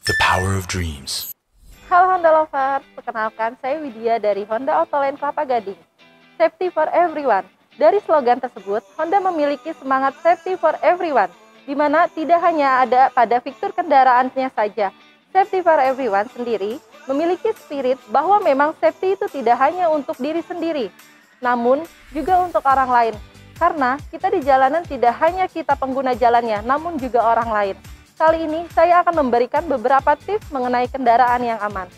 The power of dreams. Halo Honda Lovers, perkenalkan saya Widya dari Honda Autoland Kelapa Gading. Safety for everyone. Dari slogan tersebut, Honda memiliki semangat safety for everyone, di mana tidak hanya ada pada fitur kendaraannya saja. Safety for everyone sendiri memiliki spirit bahwa memang safety itu tidak hanya untuk diri sendiri, namun juga untuk orang lain. Karena kita di jalanan tidak hanya kita pengguna jalannya, namun juga orang lain. Kali ini saya akan memberikan beberapa tips mengenai kendaraan yang aman.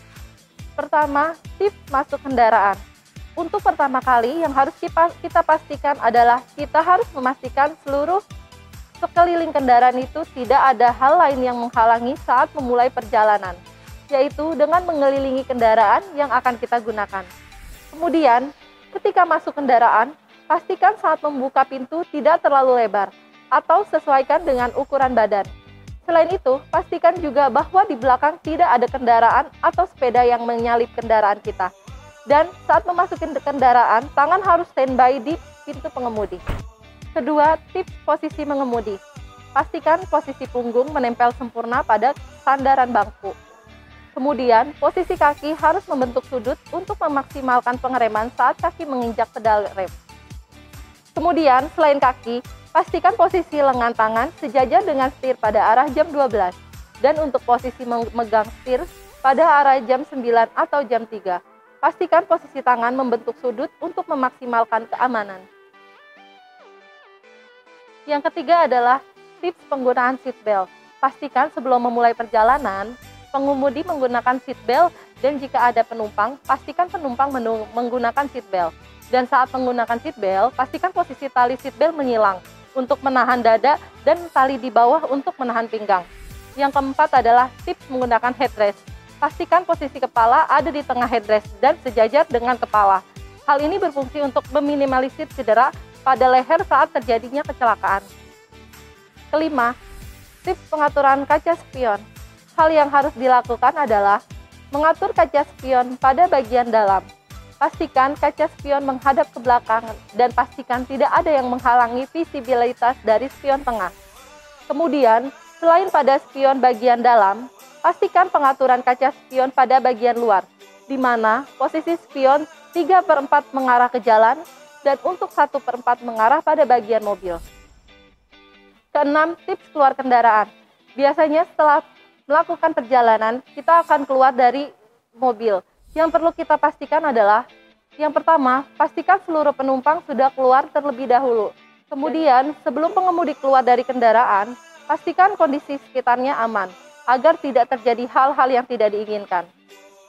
Pertama, tips masuk kendaraan. Untuk pertama kali yang harus kita pastikan adalah kita harus memastikan seluruh sekeliling kendaraan itu tidak ada hal lain yang menghalangi saat memulai perjalanan, yaitu dengan mengelilingi kendaraan yang akan kita gunakan. Kemudian, ketika masuk kendaraan, pastikan saat membuka pintu tidak terlalu lebar atau sesuaikan dengan ukuran badan. Selain itu, pastikan juga bahwa di belakang tidak ada kendaraan atau sepeda yang menyalip kendaraan kita. Dan saat memasuki kendaraan, tangan harus standby di pintu pengemudi. Kedua, tips posisi mengemudi. Pastikan posisi punggung menempel sempurna pada sandaran bangku. Kemudian, posisi kaki harus membentuk sudut untuk memaksimalkan pengereman saat kaki menginjak pedal rem. Kemudian, selain kaki, pastikan posisi lengan tangan sejajar dengan setir pada arah jam 12. Dan untuk posisi memegang setir pada arah jam 9 atau jam 3. Pastikan posisi tangan membentuk sudut untuk memaksimalkan keamanan. Yang ketiga adalah tips penggunaan seatbelt. Pastikan sebelum memulai perjalanan, pengemudi menggunakan seatbelt dan jika ada penumpang, pastikan penumpang menggunakan seatbelt. Dan saat menggunakan seatbelt, pastikan posisi tali seatbelt menyilang untuk menahan dada dan tali di bawah untuk menahan pinggang. Yang keempat adalah tips menggunakan headrest. Pastikan posisi kepala ada di tengah headrest dan sejajar dengan kepala. Hal ini berfungsi untuk meminimalisir cedera pada leher saat terjadinya kecelakaan. Kelima, tips pengaturan kaca spion. Hal yang harus dilakukan adalah mengatur kaca spion pada bagian dalam. Pastikan kaca spion menghadap ke belakang dan pastikan tidak ada yang menghalangi visibilitas dari spion tengah. Kemudian, selain pada spion bagian dalam, pastikan pengaturan kaca spion pada bagian luar, di mana posisi spion 3/4 mengarah ke jalan dan untuk 1/4 mengarah pada bagian mobil. Keenam, tips keluar kendaraan. Biasanya setelah melakukan perjalanan, kita akan keluar dari mobil. Yang perlu kita pastikan adalah, yang pertama, pastikan seluruh penumpang sudah keluar terlebih dahulu. Kemudian, sebelum pengemudi keluar dari kendaraan, pastikan kondisi sekitarnya aman, agar tidak terjadi hal-hal yang tidak diinginkan.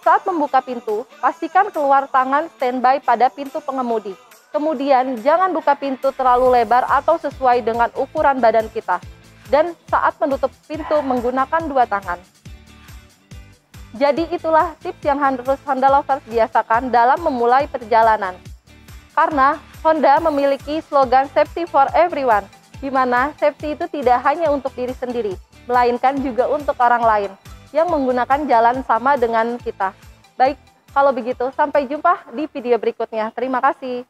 Saat membuka pintu, pastikan keluar tangan standby pada pintu pengemudi. Kemudian, jangan buka pintu terlalu lebar atau sesuai dengan ukuran badan kita. Dan saat menutup pintu menggunakan 2 tangan. Jadi itulah tips yang harus Honda Lovers biasakan dalam memulai perjalanan. Karena Honda memiliki slogan safety for everyone, di mana safety itu tidak hanya untuk diri sendiri, melainkan juga untuk orang lain yang menggunakan jalan sama dengan kita. Baik, kalau begitu sampai jumpa di video berikutnya. Terima kasih.